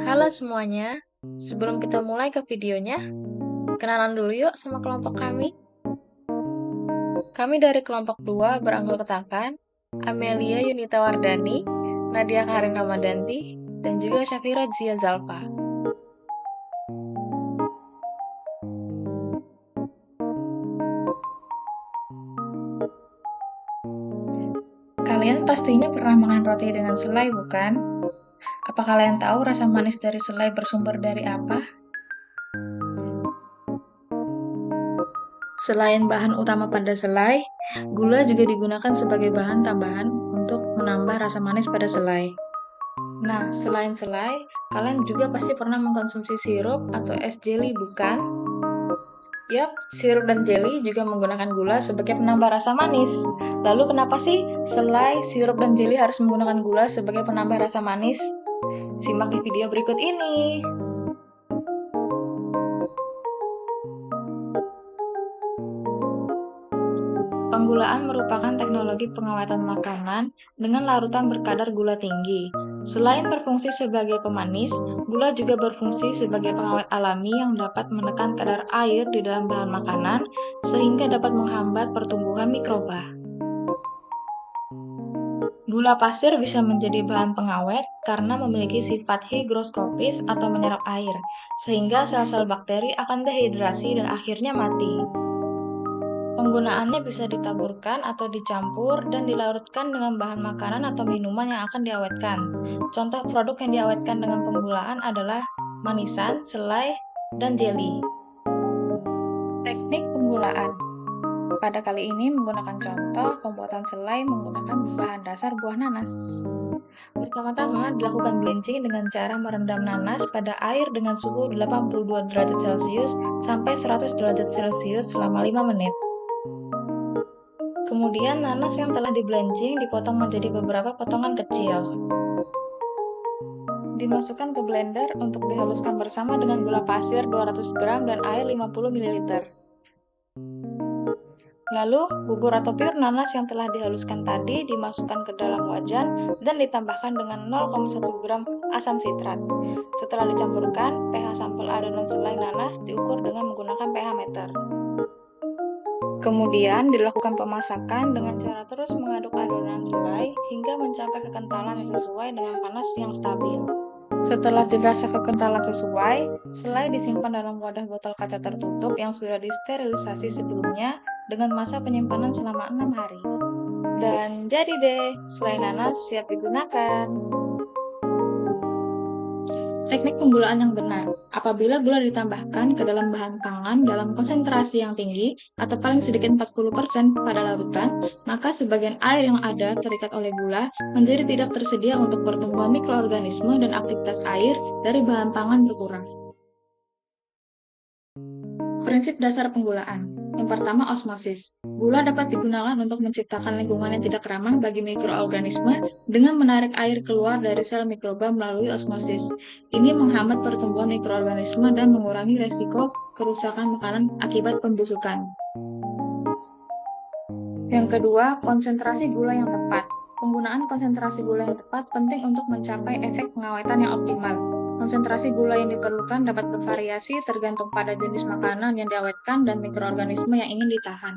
Halo semuanya, sebelum kita mulai ke videonya, kenalan dulu yuk sama kelompok kami. Kami dari kelompok 2 beranggotakan Amelia Yunita Wardani, Nadia Karin Ramadanti, dan juga Syafira Zia Zalfa. Kalian pastinya pernah makan roti dengan selai, bukan? Apa kalian tahu rasa manis dari selai bersumber dari apa? Selain bahan utama pada selai, gula juga digunakan sebagai bahan tambahan untuk menambah rasa manis pada selai. Nah, selain selai, kalian juga pasti pernah mengkonsumsi sirup atau es jeli, bukan? Yap, sirup dan jeli juga menggunakan gula sebagai penambah rasa manis. Lalu kenapa sih selai, sirup, dan jeli harus menggunakan gula sebagai penambah rasa manis? Simak di video berikut ini. Penggulaan merupakan teknologi pengawatan makanan dengan larutan berkadar gula tinggi. Selain berfungsi sebagai pemanis, gula juga berfungsi sebagai pengawet alami yang dapat menekan kadar air di dalam bahan makanan sehingga dapat menghambat pertumbuhan mikroba. Gula pasir bisa menjadi bahan pengawet karena memiliki sifat higroskopis atau menyerap air, sehingga sel-sel bakteri akan dehidrasi dan akhirnya mati. Penggunaannya bisa ditaburkan atau dicampur dan dilarutkan dengan bahan makanan atau minuman yang akan diawetkan. Contoh produk yang diawetkan dengan penggulaan adalah manisan, selai, dan jeli. Teknik penggulaan. Pada kali ini menggunakan contoh pembuatan selai menggunakan bahan dasar buah nanas. Pertama-tama dilakukan blanching dengan cara merendam nanas pada air dengan suhu 82 derajat Celcius sampai 100 derajat Celcius selama 5 menit. Kemudian nanas yang telah di-blanching dipotong menjadi beberapa potongan kecil. Dimasukkan ke blender untuk dihaluskan bersama dengan gula pasir 200 gram dan air 50 ml. Lalu, bubur atau pure nanas yang telah dihaluskan tadi dimasukkan ke dalam wajan dan ditambahkan dengan 0,1 gram asam sitrat. Setelah dicampurkan, pH sampel adonan selai nanas diukur dengan menggunakan pH meter. Kemudian dilakukan pemasakan dengan cara terus mengaduk adonan selai hingga mencapai kekentalan yang sesuai dengan panas yang stabil. Setelah dirasa kekentalan sesuai, selai disimpan dalam wadah botol kaca tertutup yang sudah disterilisasi sebelumnya dengan masa penyimpanan selama 6 hari. Dan jadi deh, selai nanas siap digunakan. Teknik penggulaan yang benar. Apabila gula ditambahkan ke dalam bahan pangan dalam konsentrasi yang tinggi atau paling sedikit 40% pada larutan, maka sebagian air yang ada terikat oleh gula menjadi tidak tersedia untuk pertumbuhan mikroorganisme dan aktivitas air dari bahan pangan berkurang. Prinsip dasar penggulaan. Yang pertama, osmosis. Gula dapat digunakan untuk menciptakan lingkungan yang tidak ramah bagi mikroorganisme dengan menarik air keluar dari sel mikroba melalui osmosis. Ini menghambat pertumbuhan mikroorganisme dan mengurangi resiko kerusakan makanan akibat pembusukan. Yang kedua, konsentrasi gula yang tepat. Penggunaan konsentrasi gula yang tepat penting untuk mencapai efek pengawetan yang optimal. Konsentrasi gula yang diperlukan dapat bervariasi tergantung pada jenis makanan yang diawetkan dan mikroorganisme yang ingin ditahan.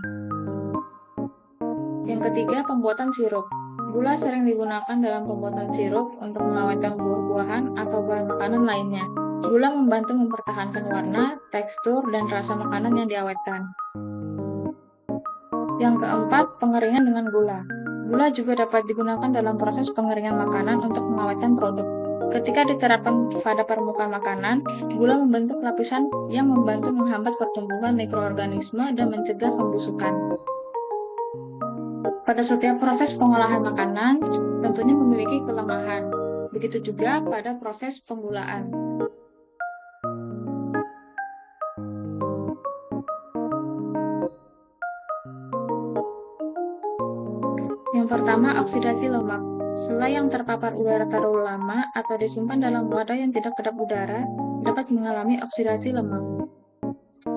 Yang ketiga, pembuatan sirup. Gula sering digunakan dalam pembuatan sirup untuk mengawetkan buah-buahan atau bahan makanan lainnya. Gula membantu mempertahankan warna, tekstur, dan rasa makanan yang diawetkan. Yang keempat, pengeringan dengan gula. Gula juga dapat digunakan dalam proses pengeringan makanan untuk mengawetkan produk. Ketika diterapkan pada permukaan makanan, gula membentuk lapisan yang membantu menghambat pertumbuhan mikroorganisme dan mencegah pembusukan. Pada setiap proses pengolahan makanan, tentunya memiliki kelemahan. Begitu juga pada proses penggulaan. Yang pertama, oksidasi lemak. Selai yang terpapar udara terlalu lama atau disimpan dalam wadah yang tidak kedap udara dapat mengalami oksidasi lemak.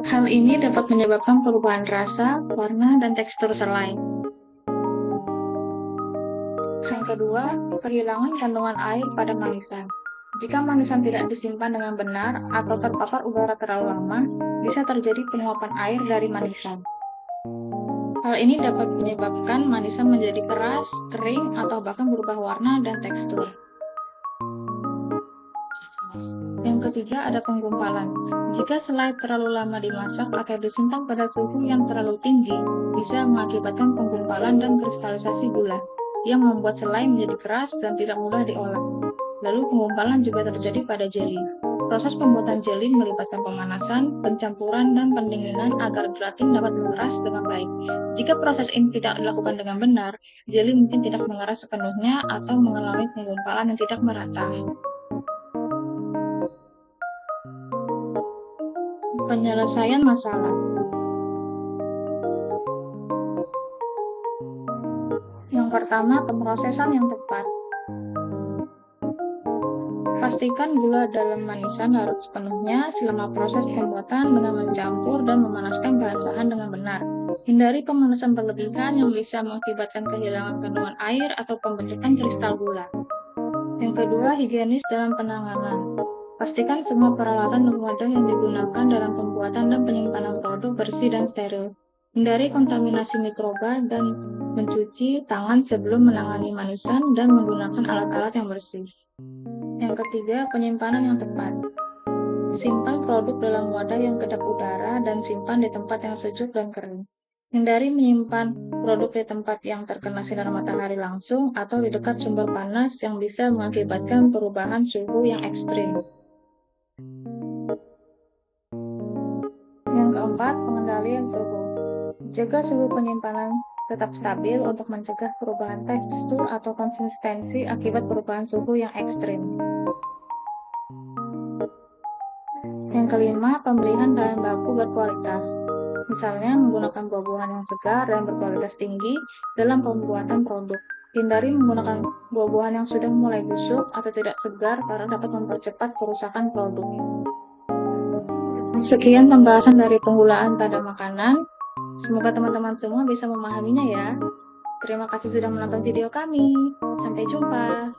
Hal ini dapat menyebabkan perubahan rasa, warna, dan tekstur selai. Yang kedua, kehilangan kandungan air pada manisan. Jika manisan tidak disimpan dengan benar atau terpapar udara terlalu lama, bisa terjadi penguapan air dari manisan. Hal ini dapat menyebabkan manisan menjadi keras, kering, atau bahkan berubah warna dan tekstur. Yang ketiga ada penggumpalan. Jika selai terlalu lama dimasak atau disimpan pada suhu yang terlalu tinggi, bisa mengakibatkan penggumpalan dan kristalisasi gula, yang membuat selai menjadi keras dan tidak mudah diolah. Lalu penggumpalan juga terjadi pada jeli. Proses pembuatan jeli melibatkan pemanasan, pencampuran, dan pendinginan agar gelatin dapat mengeras dengan baik. Jika proses ini tidak dilakukan dengan benar, jeli mungkin tidak mengeras sepenuhnya atau mengalami penggumpalan yang tidak merata. Penyelesaian masalah. Yang pertama, pemrosesan yang tepat. Pastikan gula dalam manisan larut sepenuhnya selama proses pembuatan dengan mencampur dan memanaskan bahan-bahan dengan benar. Hindari pemanasan berlebihan yang bisa mengakibatkan kehilangan kandungan air atau pembentukan kristal gula. Yang kedua, higienis dalam penanganan. Pastikan semua peralatan dan wadah yang digunakan dalam pembuatan dan penyimpanan produk bersih dan steril. Hindari kontaminasi mikroba dan mencuci tangan sebelum menangani manisan dan menggunakan alat-alat yang bersih. Yang ketiga, penyimpanan yang tepat. Simpan produk dalam wadah yang kedap udara dan simpan di tempat yang sejuk dan kering. Hindari menyimpan produk di tempat yang terkena sinar matahari langsung atau di dekat sumber panas yang bisa mengakibatkan perubahan suhu yang ekstrim. Yang keempat, pengendalian suhu. Jaga suhu penyimpanan tetap stabil untuk mencegah perubahan tekstur atau konsistensi akibat perubahan suhu yang ekstrim. Yang kelima, pemilihan bahan baku berkualitas. Misalnya menggunakan buah-buahan yang segar dan berkualitas tinggi dalam pembuatan produk. Hindari menggunakan buah-buahan yang sudah mulai busuk atau tidak segar karena dapat mempercepat kerusakan produk. Sekian pembahasan dari penggulaan pada makanan. Semoga teman-teman semua bisa memahaminya ya. Terima kasih sudah menonton video kami. Sampai jumpa.